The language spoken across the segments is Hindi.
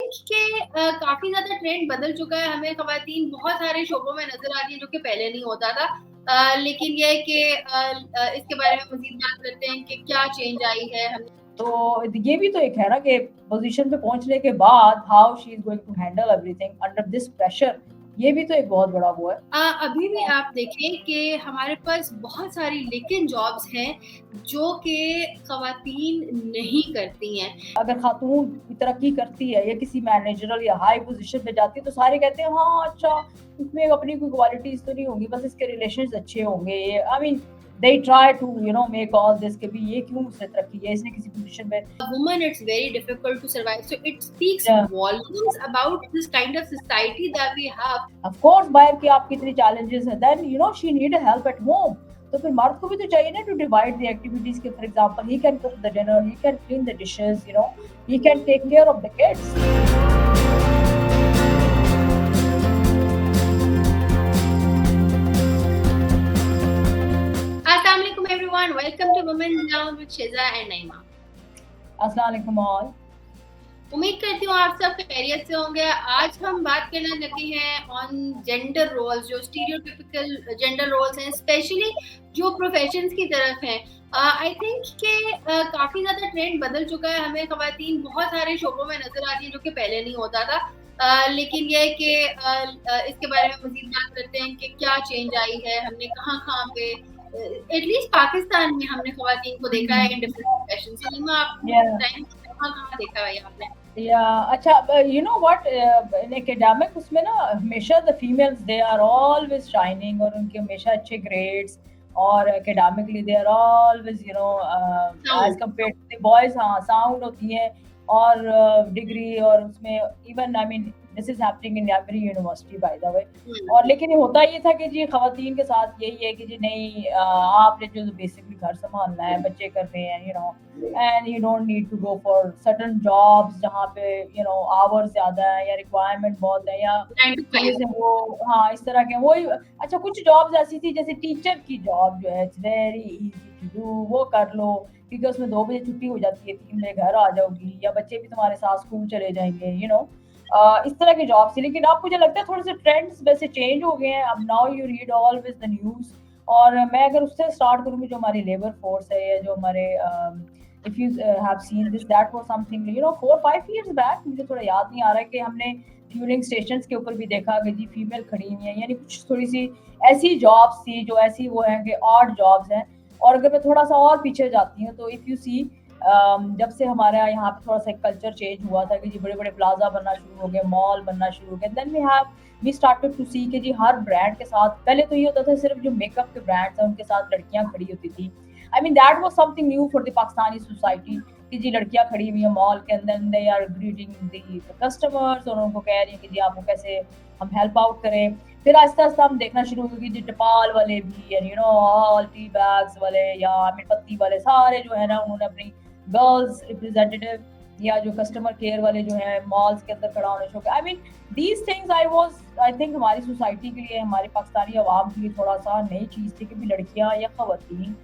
थिंक कि काफ़ी ज़्यादा ट्रेंड बदल चुका है, हमें ख़वातीन बहुत सारे शोबों में नज़र आ रही है जो कि पहले नहीं होता था। लेकिन ये है कि इसके बारे में मज़ीद बात करते हैं कि क्या चेंज आई है हम। तो ये भी तो एक है ना कि पोजीशन पे पहुँचने के बाद how she is going to handle everything under this pressure, ये भी तो एक बहुत बड़ा वो है। अभी भी आप देखें कि हमारे पास बहुत सारी लेकिन जॉब्स हैं जो कि ख़वातीन नहीं करती हैं। अगर खातून तरक्की करती है या किसी मैनेजरल या हाई पोजीशन पे जाती है तो सारे कहते हैं हाँ अच्छा, इसमें अपनी कोई क्वालिटीज़ तो नहीं होंगी, बस इसके रिलेशंस अच्छे होंगे। I mean they try to make all this कि भी ये क्यों उसने तरक्की की है, इसने किसी पोजीशन पे। Woman, it's very difficult to survive. So it speaks Yeah. volumes about this kind of society that we have. Of course बाहर की आपकी इतनी challenges है, then she need help at home. तो फिर मर्द को भी तो चाहिए ना to divide the activities के, for example he can cook the dinner, he can clean the dishes, he can take care of the kids. Assalamu alaikum everyone. Welcome to Women's Lounge with Shiza and Naima. अस्सलाम वालेकुम all. उम्मीद करती हूँ आप सब खैरियत से होंगे। आज हम बात करने लगे हैं ऑन जेंडर रोल्स, जो स्टीरियोटिपिकल जेंडर रोल्स हैं, स्पेशली जो प्रोफेशंस की तरफ हैं। आई थिंक कि काफ़ी ज़्यादा ट्रेंड बदल चुका है, हमें ख़वातीन बहुत सारे शोबों में नज़र आ रही है जो कि पहले नहीं होता था। लेकिन ये है कि इसके बारे में मज़ीद बात करते हैं कि क्या चेंज आई है, हमने कहाँ-कहाँ पे एटलीस्ट पाकिस्तान में हमने ख़वातीन को देखा है इन डिफरेंट प्रोफेशंस। सलीमा, आप Yeah. बताएँ कहाँ-कहाँ देखा है आपने? या अच्छा, you know what, in academic उसमें ना हमेशा the females they are always shining और उनके हमेशा अच्छे grades और academically they are always as sound. compared to the boys, हाँ sound होती हैं और डिग्री और उसमें even I mean this is happening in every university by the way। और लेकिन होता ये था कि जी खवातीन के साथ यही है कि जी नहीं, आपने जो बेसिकली घर संभालना है, बच्चे करने हैं and you don't need to go for certain jobs जहाँ पे आवर्स ज़्यादा है या रिक्वायरमेंट बहुत है या 9 to थोड़े 5। से वो, हाँ इस तरह के वही। अच्छा कुछ जॉब्स ऐसी थी जैसे टीचर की जॉब जो है it's very easy to do, वो कर लो क्योंकि उसमें 2 बजे छुट्टी हो जाती है, 3 बजे घर आ जाओगी या बच्चे भी तुम्हारे साथ स्कूल चले जाएंगे इस तरह के जॉब थी। लेकिन अब मुझे लगता है थोड़े से ट्रेंड्स वैसे चेंज हो गए हैं। अब now you read always the news और मैं अगर उससे स्टार्ट करूँगी जो हमारी लेबर फोर्स है या जो हमारे if you have seen this that was something 4-5 years back, मुझे थोड़ा याद नहीं आ रहा है कि हमने फ्यूलिंग स्टेशंस के ऊपर भी देखा कि जी फीमेल खड़ी हुई है, यानी कुछ थोड़ी सी ऐसी जॉब्स थी जो ऐसी वो हैं कि ऑड जॉब्स हैं। और अगर मैं थोड़ा सा और पीछे जाती हूँ तो इफ़ यू सी जब से हमारे यहाँ पे थोड़ा सा कल्चर चेंज हुआ था कि जी बड़े-बड़े प्लाज़ा बनना शुरू हो गए, मॉल बनना शुरू हो गए, देन वी स्टार्टेड टू सी कि जी हर ब्रांड के साथ पहले तो ये होता था सिर्फ जो मेकअप के ब्रांड्स हैं उनके साथ लड़कियाँ खड़ी होती थी। I mean that was something new for the Pakistani society कि जी लड़कियाँ खड़ी हुई हैं मॉल के अंदर, they are greeting the customers और उनको कह रही हैं कि जी आपको कैसे हम हेल्प आउट करें। फिर आहिस्ता-आहिस्ता हम देखना शुरू हुए कि जी टपाल वाले भी एंड ऑल टी बैग्स वाले या अगरबत्ती वाले सारे जो है ना उन्होंने अपनी गर्ल्स रिप्रेजेंटेटिव या जो कस्टमर केयर वाले जो हैं मॉल्स के अंदर खड़ा होने शो के। I mean these things I think हमारी सोसाइटी के लिए, हमारी पाकिस्तानी अवाम के लिए थोड़ा सा नई चीज़ थी कि भी लड़कियाँ या खवातीन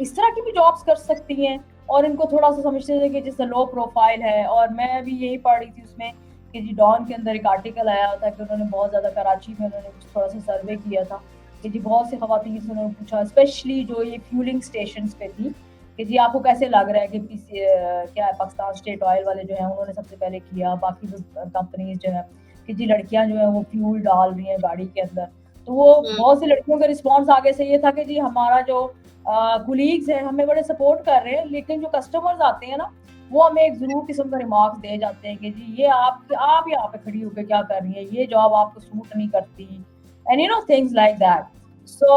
इस तरह की भी जॉब्स कर सकती हैं और इनको थोड़ा सा समझते थे कि जैसे लो प्रोफाइल है। और मैं भी यही पढ़ रही थी उसमें कि जी डॉन के अंदर एक आर्टिकल आया था कि उन्होंने बहुत ज़्यादा कराची में उन्होंने कुछ थोड़ा सा सर्वे किया था कि जी बहुत सी खवातीन से उन्होंने पूछा, स्पेशली जो ये फ्यूलिंग स्टेशन पे थी कि जी आपको कैसे लग रहा है कि क्या है पाकिस्तान स्टेट ऑयल वाले जो हैं उन्होंने सबसे पहले किया, बाकी जो कंपनीज जो है कि जी लड़कियां जो है वो फ्यूल डाल रही हैं गाड़ी के अंदर। तो वो बहुत सी लड़कियों का रिस्पॉन्स आगे से ये था कि जी हमारा जो कुलीग्स हैं हमें बड़े सपोर्ट कर रहे हैं, लेकिन जो कस्टमर्स आते हैं ना वो हमें एक ज़रूर किस्म का रिमार्क्स दे जाते हैं कि जी ये आप यहाँ पे खड़ी होकर क्या कर रही हैं, ये जॉब आपको सूट नहीं करती एंड थिंग्स लाइक दैट। सो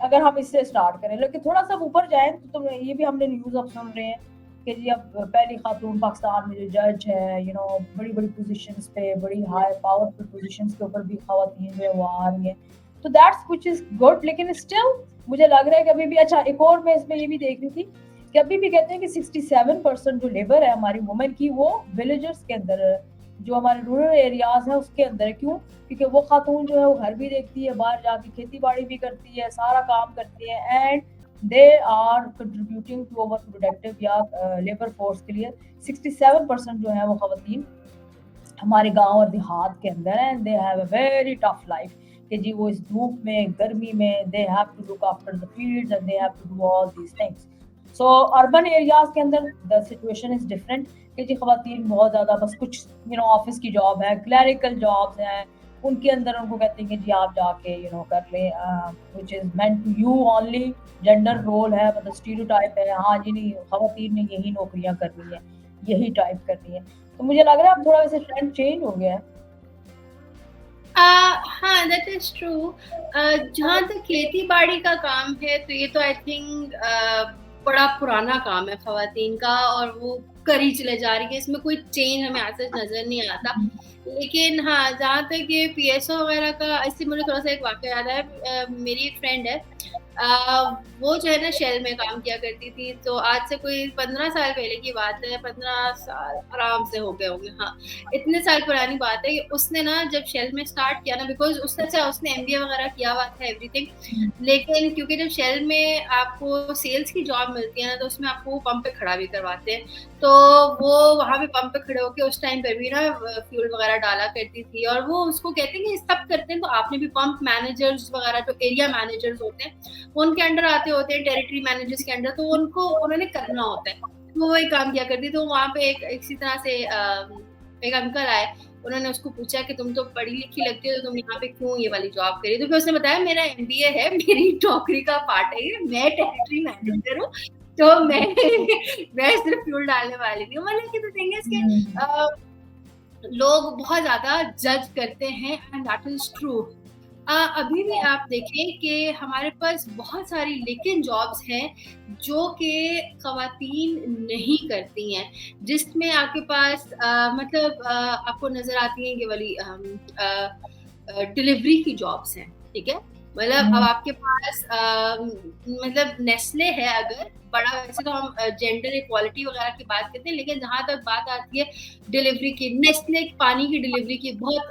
अगर हम इससे स्टार्ट करें, लेकिन थोड़ा सा ऊपर जाएँ तो ये भी हमने न्यूज़ अब सुन रहे हैं कि जी अब पहली खातून पाकिस्तान में जो जज है बड़ी-बड़ी पोज़ीशंस पे, बड़ी हाई पावरफुल पोज़ीशंस के ऊपर भी खवातीन जो है वो आ रही हैं। तो दैट्स व्हिच इज़ गुड, लेकिन स्टिल मुझे लग रहा है कि अभी भी अच्छा एक और मैं इसमें ये भी देख रही थी कि अभी भी कहते हैं कि 67% जो लेबर है हमारी वुमेन की वो विलेजर्स के अंदर है, जो हमारे रूरल एरियाज़ हैं उसके अंदर है। क्यों? क्योंकि वो खातून जो है वो घर भी देखती है, बाहर जाके खेती-बाड़ी भी करती है, सारा काम करती है and they are contributing to our productive या लेबर फोर्स के लिए 67% जो है वो खवातीन हमारे गांव और देहात के अंदर हैं। They have a very tough life कि जी वो इस धूप में, गर्मी में, they have to look after the fields and they have to do all these things. So urban areas के अंदर द सिचुएशन इज डिफरेंट कि जी खवातीन बहुत ज़्यादा बस कुछ ऑफिस की जॉब है, क्लरिकल जॉब्स हैं, उनके अंदर उनको कहते हैं कि जी आप जाके कर लें, which is meant to you only, gender role है, मतलब स्टीरियोटाइप है, हाँ जी नहीं खवातीन ने यही नौकरियां करनी है, यही टाइप करनी है। तो मुझे लग रहा है अब थोड़ा वैसे ट्रेंड चेंज हो गया है। हाँ, दैट इज ट्रू। जहाँ तक खेती बाड़ी का काम है तो ये तो आई थिंक बड़ा पुराना काम है खवातीन का, और वो करी चले जा रही है, इसमें कोई चेंज हमें ऐसा नजर नहीं आता। लेकिन हाँ, जहाँ तक ये पीएसओ वगैरह का, इससे मुझे थोड़ा सा एक वाकया याद है। मेरी एक फ्रेंड है, वो जो है ना शेल में काम किया करती थी, तो आज से कोई 15 साल पहले की बात है, 15 साल आराम से हो गए होंगे, हाँ इतने साल पुरानी बात है। उसने ना जब शेल में स्टार्ट किया ना, बिकॉज उसने एमबीए वगैरह किया हुआ था एवरीथिंग, लेकिन क्योंकि जब शेल में आपको सेल्स की जॉब मिलती है ना, तो उसमें आपको पंप पे खड़ा भी करवाते हैं, तो वो वहां पे पंप पे खड़े होके उस टाइम पे भी ना फ्यूल वगैरह डाला करती थी, और वो उसको कहते हैं कि सब करते हैं, तो आपने भी पंप मैनेजर्स वगैरह जो एरिया मैनेजर्स होते हैं उनके अंडर आते होते हैं, टेरिटरी मैनेजर्स के अंडर, तो उन्होंने करना होता है, तो वो एक काम किया करती। तो वहां पे एक इसी तरह से एक अंकल आए, उन्होंने उसको पूछा कि तुम तो पढ़ी लिखी लगती हो, तो तुम यहाँ पे क्यों ये वाली जॉब करी? तो फिर उसने बताया मेरा एमबीए है, मेरी नौकरी का पार्ट है ये, मैं टेरिटरी मैनेजर हूँ, तो मैं सिर्फ फ्यूल डालने वाली थी। मतलब कि द थिंग इज कि लोग बहुत ज्यादा जज करते हैं, एंड दैट इज ट्रू। अभी भी आप देखें कि हमारे पास बहुत सारी लेकिन जॉब्स हैं जो कि खवातीन नहीं करती हैं, जिसमें आपके पास मतलब आपको नजर आती हैं ये वाली डिलीवरी की जॉब्स हैं, ठीक है। मतलब अब आपके पास मतलब नेस्ले है, अगर बड़ा, वैसे तो हम जेंडर इक्वालिटी वगैरह की बात करते हैं, लेकिन जहां तक बात आती है डिलीवरी की, नेस्ले पानी की डिलीवरी की, बहुत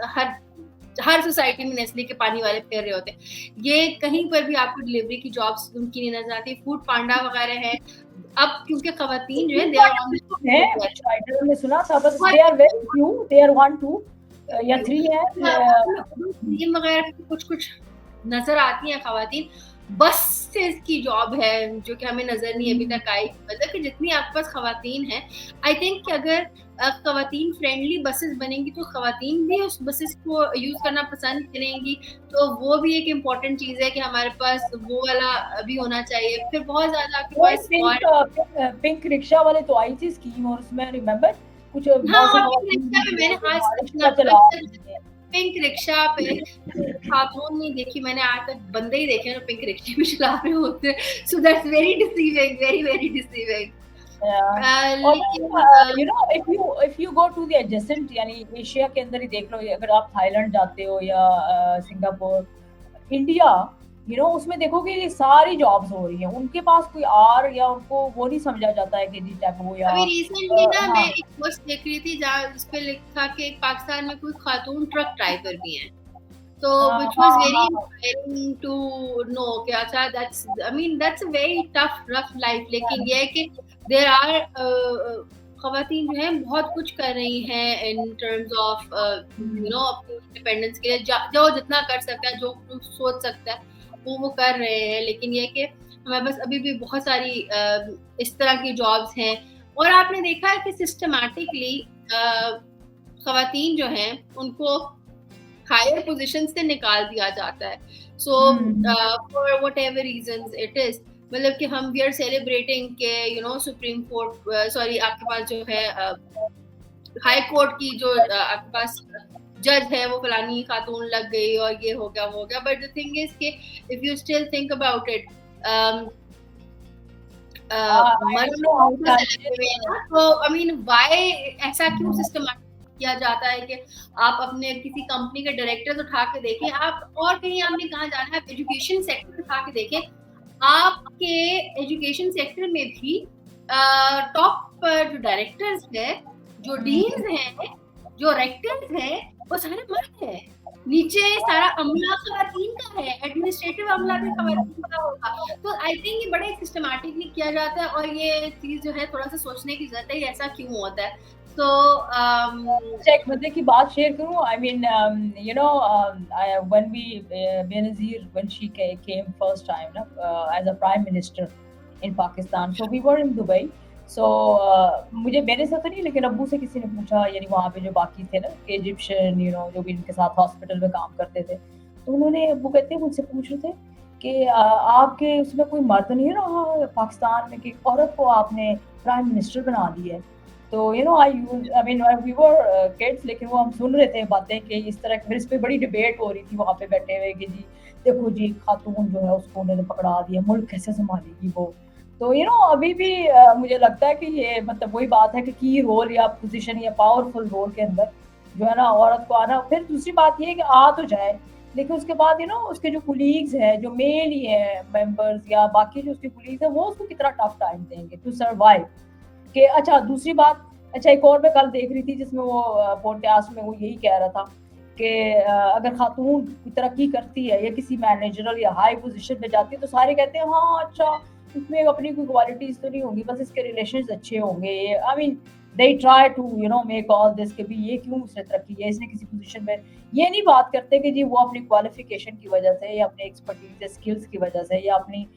हर सोसाइटी में नेस्ले के पानी वाले फिर रहे होते हैं, ये कहीं पर भी आपको डिलीवरी की जॉब्स उनकी नहीं नजर आती। फूड पांडा वगैरह है, अब क्योंकि खवातीन जो है दे आर ऑन कुछ राइटर ने सुना था, बस they are very few, they are 1 2 या 3 है वगैरह कुछ कुछ नजर आती हैं खवातीन। बसेस की जॉब है जो कि हमें नजर नहीं अभी तक आई, मतलब कि जितनी आपके पास खवातीन है, आई थिंक कि अगर खवातीन फ्रेंडली बसेस बनेंगी तो खवातीन भी उस बसेस को यूज करना पसंद करेंगी, तो वो भी एक इम्पोर्टेंट चीज है कि हमारे पास वो वाला भी होना चाहिए। फिर बहुत ज्यादा आपके पास पिंक रिक्शा वाले तो आई थी स्कीम, और उसमें रिमेम्बर कुछ हाँ, मैंने आज पिंक रिक्शा पे खातून नहीं देखी मैंने आज तक, बंदे ही देखे हैं पिंक रिक्शे में चला रहे होते हैं, so that's very deceiving, very very deceiving. If you go to the adjacent, यानी एशिया के अंदर ही देख लो, अगर आप थाईलैंड जाते हो या सिंगापुर, इंडिया, उसमें देखोगे ये सारी जॉब्स हो रही हैं, उनके पास कोई आर या उनको वो नहीं समझा जाता है कि जी टैबू या अभी रिसेंटली ना मैं एक पोस्ट देख रही थी जहाँ उस पे लिखा कि पाकिस्तान में कोई खातून ट्रक ड्राइवर भी हैं, तो which was very inspiring to know कि अच्छा that's a very tough rough life, लेकिन ये है कि there are खवातीन जो हैं बहुत कुछ कर रही हैं इन टर्म्स ऑफ अपनी इंडिपेंडेंस के लिए, जो जितना कर सकता है, जो सोच सकता है वो कर रहे हैं, लेकिन ये कि हमारे पास अभी भी बहुत सारी इस तरह की जॉब्स हैं। और आपने देखा है कि सिस्टमैटिकली खवातीन जो हैं उनको हायर पोजीशन से निकाल दिया जाता है, so for whatever reasons it is, मतलब कि हम वी आर सेलिब्रेटिंग के सुप्रीम कोर्ट, सॉरी आपके पास जो है हाई कोर्ट की जो आपके पास जज है वो फलानी खातून लग गई और ये हो गया वो हो गया, बट द थिंग इज कि if you still think about it, तो आई मीन व्हाई ऐसा क्यों सिस्टमैटिक किया जाता है कि आप अपने किसी कंपनी के डायरेक्टर उठा के देखें, आप और कहीं आपने कहाँ जाना है, एजुकेशन सेक्टर उठा के देखें, आपके एजुकेशन सेक्टर में भी टॉप जो डायरेक्टर्स है, जो डीन्स हैं, जो रेक्टर्स हैं, वो सारे मर्द हैं, नीचे सारा अमला खवातीन का है, एडमिनिस्ट्रेटिव अमला भी खवातीन का होगा। तो आई थिंक ये बड़े सिस्टमैटिकली किया जाता है, और ये चीज़ जो है थोड़ा-सा सोचने की ज़रूरत है, ऐसा क्यों होता है? तो एक मजे की बात शेयर करूँ, I mean you know when we Benazir when she came first time ना as a prime minister in Pakistan, so we were in Dubai. So मुझे मेरे से तो नहीं, लेकिन अब्बू से किसी ने पूछा, यानी वहाँ पे जो बाकी थे ना इजिप्शियन, यू नो, जो भी इनके साथ हॉस्पिटल में काम करते थे, तो उन्होंने, अब्बू कहते हैं, मुझसे पूछ रहे थे कि आपके उसमें कोई मर्द नहीं रहा पाकिस्तान में कि औरत को आपने प्राइम मिनिस्टर बना दिया है? तो you know I mean we were kids, लेकिन वो हम सुन रहे थे बातें कि इस तरह की, फिर इस पे बड़ी डिबेट हो रही थी वहाँ पे बैठे हुए कि जी देखो जी, खातून जो है उसको उन्होंने पकड़ा दिया, मुल्क कैसे संभालेगी वो। तो यू नो अभी भी मुझे लगता है कि ये मतलब वही बात है कि की रोल या पोजीशन या पावरफुल रोल के अंदर जो है ना औरत को आना। फिर दूसरी बात ये है कि आ तो जाए, लेकिन उसके बाद यू नो उसके जो कुलीग्स हैं, जो मेल ही है मेंबर्स या बाकी जो उसके कुलीग्स हैं, वो उसको कितना टफ टाइम देंगे टू सर्वाइव। कि अच्छा दूसरी बात, अच्छा एक और मैं कल देख रही थी जिसमें वो पॉडकास्ट में वो यही कह रहा था कि अगर खातून की तरक्की करती है या किसी मैनेजरल या हाई पोजीशन पे जाती है, तो सारे कहते हैं हाँ अच्छा, इसमें अपनी कोई क्वालिटीज तो नहीं होंगी, बस इसके रिलेशंस अच्छे होंगे। I mean they try to you know make all this कि भी ये क्यों उसने तरक्की है, इसने किसी पोजीशन में। ये नहीं बात करते कि जी वो अपनी क्वालिफिकेशन की वजह से या अपने एक्सपर्टीज या स्किल्स की वजह से या अपनी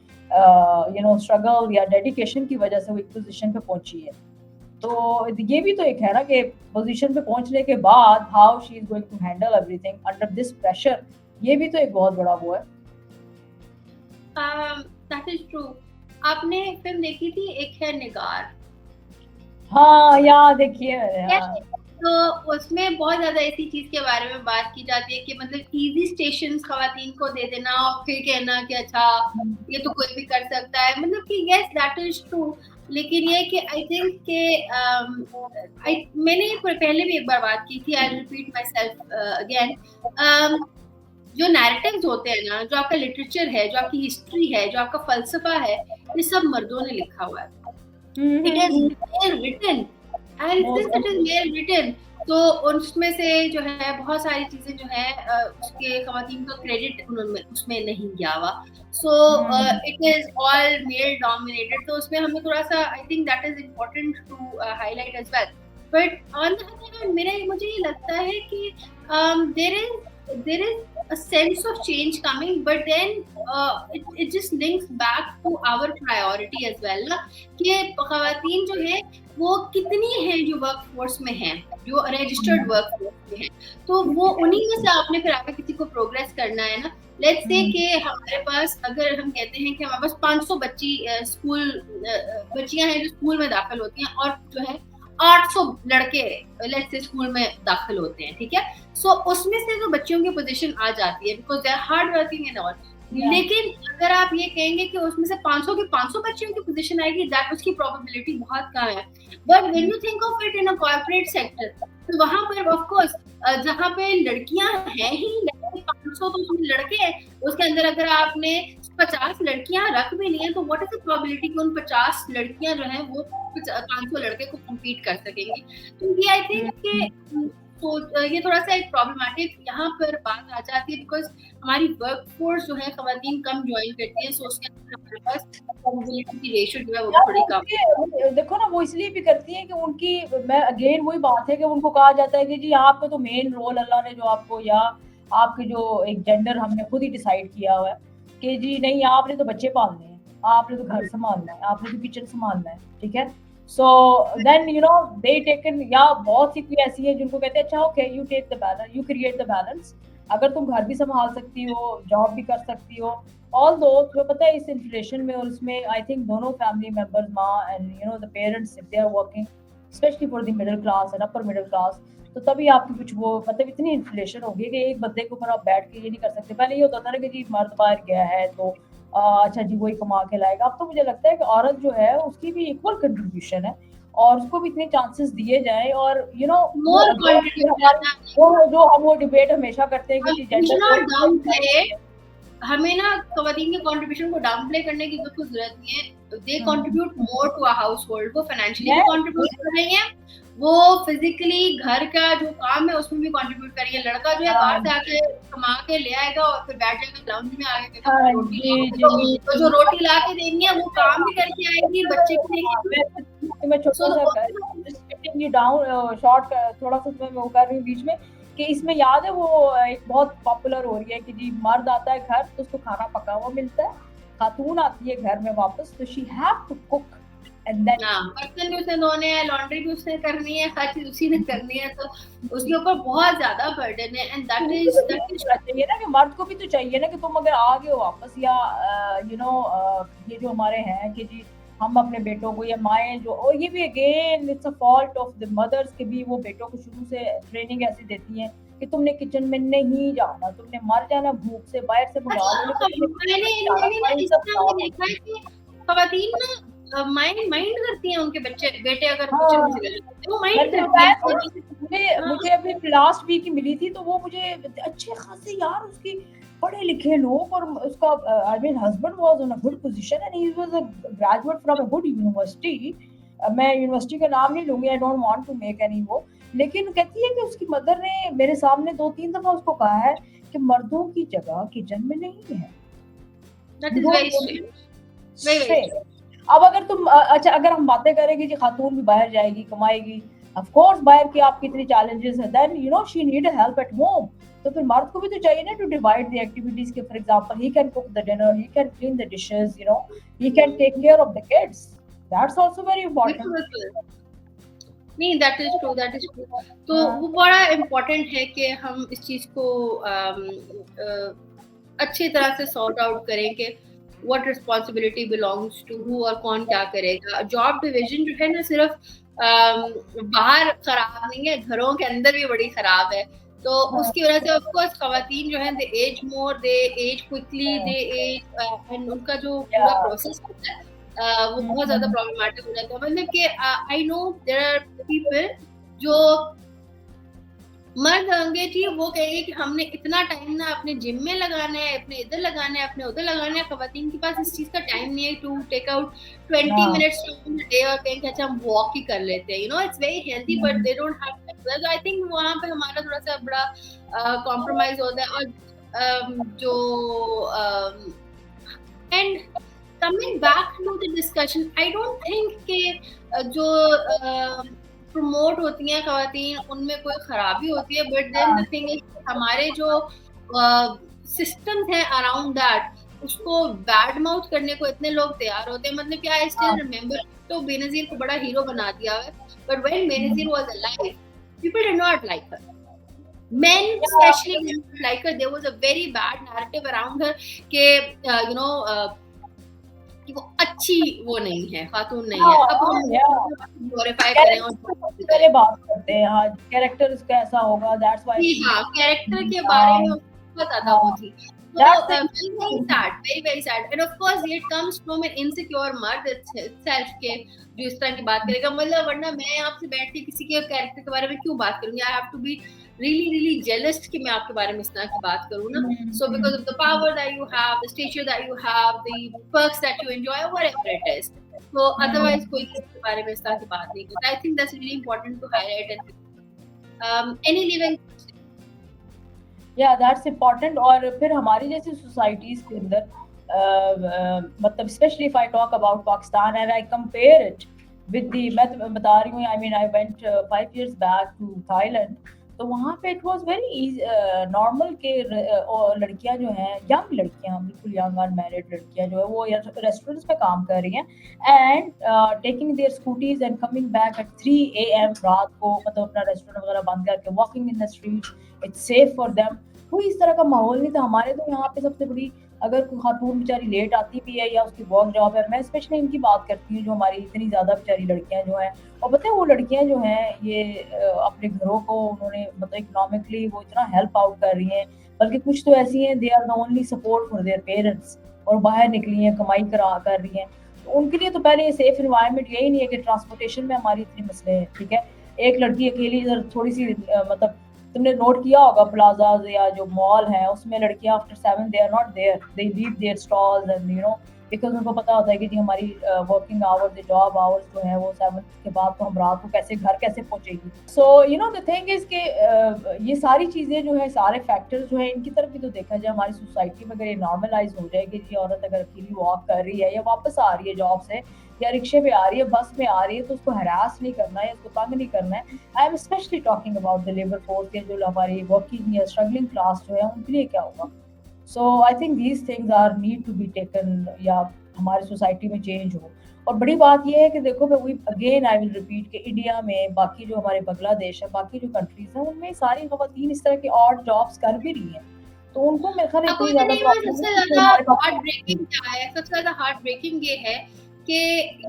यू नो स्ट्रगल या डेडिकेशन की वजह से वो एक पोजीशन पे पहुंची है। तो ये भी तो एक है ना कि पोजीशन पे पहुंचने के बाद how she is going to handle everything under this pressure, ये भी तो एक बहुत बड़ा वो है। That is true. आपने फिल्म देखी थी, एक है निगार? हाँ यार देखिए, हाँ। तो उसमें बहुत ज्यादा ऐसी चीज के बारे में बात की जाती है कि मतलब इजी स्टेशन खवातीन को दे देना और फिर कहना कि अच्छा ये तो कोई भी कर सकता है, मतलब कि यस दैट इज ट्रू। लेकिन ये कि आई थिंक के मैंने पहले भी एक बार बात की थी, I repeat my self again. जो नैरेटिव्स होते हैं ना, जो आपका लिटरेचर है, जो आपकी हिस्ट्री है, जो आपका फलसफा है, ये सब मर्दों ने लिखा हुआ है। It is well written and since it is well written, तो उसमें से जो है बहुत सारी चीजें जो है उसके खवातीन का क्रेडिट उन्होंने उसमें नहीं गया हुआ। So it is all male dominated, तो उसमें हमें थोड़ा सा I think that is important to highlight as well. But on the other hand मुझे ये लगता है कि there is a sense of change coming, but then it just links back to our priority as well ना, कि खवातीन जो है वो कितनी है जो वर्क फोर्स में है, जो रजिस्टर्ड वर्क फोर्स में है, तो वो उन्हीं में से आपने फिर आगे किसी को प्रोग्रेस करना है ना। लेट्स से कि हमारे पास, अगर हम कहते हैं कि हमारे पास 500 बच्चियां हैं जो स्कूल में दाखिल होती हैं, और जो है 800 लड़के लेट्स से स्कूल में दाखिल होते हैं, ठीक है। सो उसमें से जो बच्चियों की पोजीशन आ जाती है because they are hard working and all. लेकिन अगर आप ये कहेंगे कि उसमें से 500 की 500 बच्चियों की पोजीशन आएगी, दैट उसकी प्रोबेबिलिटी बहुत कम है। But when you think of it in a corporate sector, तो वहां पर ऑफ कोर्स जहां पे लड़कियां हैं ही 500, तो उसमें लड़के हैं, उसके अंदर अगर आपने 50 लड़कियां रख भी ली हैं, तो व्हाट इज द प्रोबेबिलिटी कि उन 50 लड़कियां जो हैं वो 500 लड़के को कम्पीट कर सकेंगी। तो ये आई थिंक कि तो ये थोड़ा सा एक प्रॉब्लमैटिक यहाँ पर बात आ जाती है, बिकॉज हमारी वर्क फोर्स जो है खवातीन कम ज्वाइन करती है, सो उसके अंदर हमारे पास प्रोबेबिलिटी की रेशियो जो है वो थोड़ी कम। देखो ना वो इसलिए भी करती है कि उनकी, मैं अगेन वही बात है कि उनको कहा जाता है कि जी आपका तो मेन रोल अल्लाह ने जो आपको, या आपके जो एक जेंडर हमने खुद ही डिसाइड किया हुआ है कि जी नहीं आपने तो बच्चे पालने हैं, आपने तो घर संभालना है, आपने तो किचन संभालना है, ठीक है। So then you know they taken, या बहुत सी कोई ऐसी है जिनको कहते हैं अच्छा okay you take the balance, you create the balance, अगर तुम घर भी संभाल सकती हो, जॉब भी कर सकती हो। ऑल दो तुम्हें पता है इस इन्फ्लेशन में और इसमें आई थिंक दोनों फैमिली मेंबर्स, माँ and you know the parents, if they are working specially for the middle class and upper middle class, तो तभी आपकी कुछ वो मतलब इतनी इन्फ्लेशन होगी कि एक बंदे के ऊपर आप बैठ के ये नहीं कर सकते। पहले ये होता था ना कि जी मर्द बाहर गया है तो अच्छा जी वही कमा के लाएगा। अब तो मुझे लगता है कि औरत जो है उसकी भी इक्वल कंट्रीब्यूशन है और उसको भी इतने चांसेस दिए जाए। और यू नो जो हम वो डिबेट हमेशा करते हैं कि हमें ना ख़वातीन के कंट्रीब्यूशन को डाउन प्ले करने की बिल्कुल ज़रूरत नहीं है। दे हुँ। Contribute more to a household, वो फाइनेंशियली भी यस, कंट्रीब्यूट कर रही हैं, वो फिज़िकली घर का जो काम है उसमें भी कंट्रीब्यूट कर रही है। लड़का जो है बाहर हाँ, से आके कमा के ले आएगा और फिर बैठ जाएगा लाउंज में आके कहेगा हाँ मुझे रोटी जी, लाओ, जी। तो जो रोटी ला के देंगी है वो काम भी करके आएगी, बच्चे भी हाँ, देखेगी। मैं सो द छोटा-सा कटिंग यू डाउन शॉर्ट थोड़ा-सा उसमें मैं वो कर रही हूँ बीच में कि इसमें याद है वो एक बहुत पॉपुलर हो रही है कि जी मर्द आता है घर तो उसको खाना पका हुआ मिलता है, खातून आती है घर में वापस तो she have to cook and then हाँ, बर्तन भी उसने धोने हैं, लॉन्ड्री भी उसने करनी है, हर चीज़ उसी ने करनी है, तो उसके ऊपर बहुत ज़्यादा बर्डन है एंड दैट इज़ चाहिए ना कि मर्द को भी तो चाहिए ना कि तुम अगर आ गए हो वापस या ये जो हमारे हैं कि जी हम अपने बेटों को या माएँ जो और ये भी again it's a fault of the mothers के भी वो बेटों को शुरू से ट्रेनिंग ऐसी देती हैं कि तुमने किचन में नहीं जाना, तुमने मर जाना भूख से, बाहर से मंगा लो अच्छा, लेकिन मैंने ना इस तरह भी देखा है कि ख़वातीन ना माइंड करती हैं उनके बेटे अगर किचन में हाँ। चले जाते हैं, वो माइंड मैंने करती बताया था हैं। मुझे हाँ, मुझे अभी लास्ट वीक ही मिली थी तो वो मुझे अच्छे खासे यार उसकी पढ़े लिखे लोग और उसका I mean husband was on a good position and he was a graduate from a good university. मैं यूनिवर्सिटी का नाम नहीं लूँगी, I don't want to make any वो, लेकिन कहती है कि उसकी मदर ने मेरे सामने 2-3 दफ़ा उसको कहा है कि मर्दों की जगह किचन में नहीं है। That you is don't very go strange, very straight. Strange. अब अगर तुम अच्छा अगर हम बातें करें कि जी खातून भी बाहर जाएगी, कमाएगी, ऑफ कोर्स बाहर की आपकी इतनी चैलेंजेस है, then she need help at home. तो फिर मर्द को भी तो चाहिए ना टू डिवाइड द एक्टिविटीज के for example he can cook the dinner, he can clean the dishes, he can take care of the kids. That's also very बिल्कुल, इंपॉर्टेंट। बिल्कुल। नहीं, दैट इज़ ट्रू। तो हाँ, वो बड़ा इम्पोर्टेंट है कि हम इस चीज़ को अच्छी तरह से सॉर्ट आउट करें कि व्हाट रिस्पॉन्सिबिलिटी बिलोंग्स टू हू और कौन क्या करेगा। जॉब डिवीज़न जो है ना सिर्फ़ बाहर खराब नहीं है, घरों के अंदर भी बड़ी खराब है। तो हाँ, उसकी वज़ह से ऑफ कोर्स ख़वातीन जो हैं दे एज मोर, दे एज क्विकली, हाँ, दे एज एंड उनका जो या पूरा प्रोसेस होता है वो बहुत ज़्यादा प्रॉब्लमैटिक हो जाता है। मतलब कि I know there are people जो मर्द होंगे जी, वो कहेंगे कि हमने इतना टाइम ना अपने जिम में लगाना है, अपने इधर लगाना है, अपने उधर लगाना है। ख़वातीन के पास इस चीज़ का टाइम नहीं है टू टेक आउट 20 हाँ, मिनट्स फ्रॉम द डे और कहें कि अच्छा हम वॉक ही कर लेते हैं। It's very healthy but they don't have time. I think वहाँ पे हमारा थोड़ा-सा बड़ा कॉम्प्रोमाइज़ होता है और जो and coming back to the discussion, I don't think कि जो प्रमोट होती हैं ख़वातीन उनमें कोई ख़राबी होती है, बट देन द हाँ, थिंग इज़ हमारे जो सिस्टम्स हैं अराउंड दैट उसको बैड माउथ करने को इतने लोग तैयार होते हैं। मतलब कि आई स्टिल हाँ, रिमेंबर तो बेनज़ीर को बड़ा हीरो बना दिया है, but when Benazir was alive people did not like her. Men या especially didn't like her. There was a very bad narrative around her कि कि वो अच्छी वो नहीं है, खातून नहीं है। अब हाँ, हम या ग्लोरीफाई करें और कैरेक्टर सबसे करें। पहले बात करते हैं। हाँ, कैरेक्टर उसका ऐसा होगा दैट्स व्हाई जी शी हाँ, कैरेक्टर के बारे में हाँ, बहुत ज़्यादा वो हाँ, थी। तो that's the very very sad, very very sad end of course it comes from N insecure मर्द इटसेल्फ के जो इस तरह की बात करेगा। मतलब वरना मैं आपसे बैठ के किसी के कैरेक्टर के बारे में क्यों बात करूँगी? I have to be really really jealous कि मैं आपके बारे में इस तरह की बात करूँ ना। So because of the power that you have, the stretcher that you have, the perks that you enjoy whatever it is. तो अदरवाइज़ कोई किसी के बारे में इस तरह की बात नहीं करता। I think that's really important to highlight and any living या दैट्स इम्पोर्टेंट और फिर हमारी जैसी सोसाइटीज़ के अंदर मतलब specially if I talk about Pakistan and I compare it with the मैं तो बता रही हूँ I mean I went 5 years back to Thailand तो वहाँ पे इट वाज वेरी नॉर्मल के और लड़कियाँ जो हैं यंग लड़कियाँ बिल्कुल यंग अनमैरिड लड़कियाँ जो है वो रेस्टोरेंट्स में काम कर रही हैं and taking their scooties and coming back at 3 AM रात को मतलब अपना रेस्टोरेंट वगैरह बंद करके walking in the street it's safe for them. कोई इस तरह का माहौल नहीं था हमारे तो यहाँ पे सबसे बड़ी अगर कोई खातून बेचारी लेट आती भी है या उसकी वर्क जॉब है मैं स्पेशली इनकी बात करती हूँ जो हमारी इतनी ज़्यादा बेचारी लड़कियाँ जो हैं और पता है वो लड़कियाँ जो हैं ये अपने घरों को उन्होंने मतलब इकोनॉमिकली वो इतना हेल्प आउट कर रही हैं बल्कि कुछ तो ऐसी हैं they are the only support for their parents और बाहर निकली हैं कमाई करा कर रही हैं तो उनके लिए तो पहले ये सेफ इन्वायरमेंट यही नहीं है कि ट्रांसपोर्टेशन में हमारी इतनी मसले हैं ठीक है एक लड़की अकेली इधर थोड़ी सी मतलब तुमने नोट किया होगा प्लाजाज या जो मॉल है उसमें लड़कियां after 7 they are not there, they leave their stalls and because उनको पता होता है कि जी हमारी वर्किंग आवर्स, जॉब आवर्स जो है वो 7 के बाद तो हम रात को कैसे घर कैसे पहुंचेगी। सो द थिंग इज कि ये सारी चीज़ें जो है, सारे फैक्टर्स जो है, इनकी तरफ भी तो देखा जाए हमारी सोसाइटी में। अगर ये नॉर्मलाइज हो जाए कि जी औरत अगर अकेली वॉक कर रही है या वापस आ रही है जॉब से या रिक्शे पे आ रही है, बस में आ रही है, तो उसको हरास नहीं करना है या उसको तंग नहीं करना है। I am specially talking about the labour force या जो हमारी वर्किंग या स्ट्रगलिंग क्लास जो है उनके लिए क्या होगा। So I think these things are need to be taken, या हमारी सोसाइटी में चेंज हो। और बड़ी बात ये है कि देखो, मैं वही अगेन आई विल रिपीट कि इंडिया में, बाकी जो हमारे बांग्लादेश है, बाकी जो कंट्रीज हैं, उनमें सारी खवातीन इस तरह के ऑड जॉब्स कर भी रही हैं, तो उनको मेरे ख्याल आपको इतनी पता ज्यादा नहीं, मैं प्रॉब्लम सबसे नहीं है ज्यादा हमारे हार्ट पास। ब्रेकिंग क्या है, सबसे ज्यादा हार्ट ब्रेकिंग ये है कि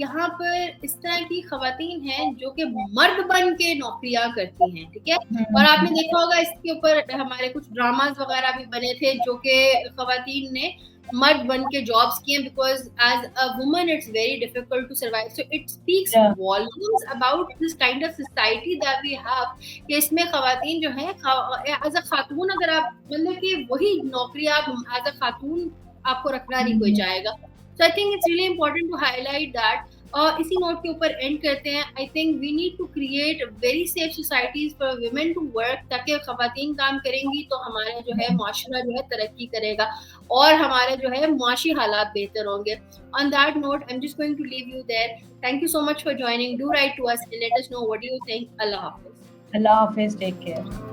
यहाँ पर इस तरह की खवातीन हैं जो कि मर्द बन के नौकरियां करती हैं, ठीक है। और आपने देखा होगा इसके ऊपर हमारे कुछ ड्रामास वगैरह भी बने थे जो कि खवातीन ने मर्द बन के जॉब्स किए, because as a woman it's very difficult to survive. So it speaks Yeah. Volumes about this kind of society that we have, कि इसमें खवातीन जो है एज अ खातून, अगर आप मतलब कि वही नौकरी आप एज अ खातून आपको रखना नहीं कोई चाहेगा। So I think it's really important to highlight that. और इसी नोट के ऊपर एंड करते हैं। I think we need to create very safe societies for women to work, ताकि खवातीन काम करेंगी तो हमारा जो है माशरा जो है तरक्की करेगा और हमारे जो है मुआशी हालात बेहतर होंगे। On that note, I'm just going to leave you there. Thank you so much for joining. Do write to us and let us know what do you think. Allah Hafiz. Allah Hafiz, take care.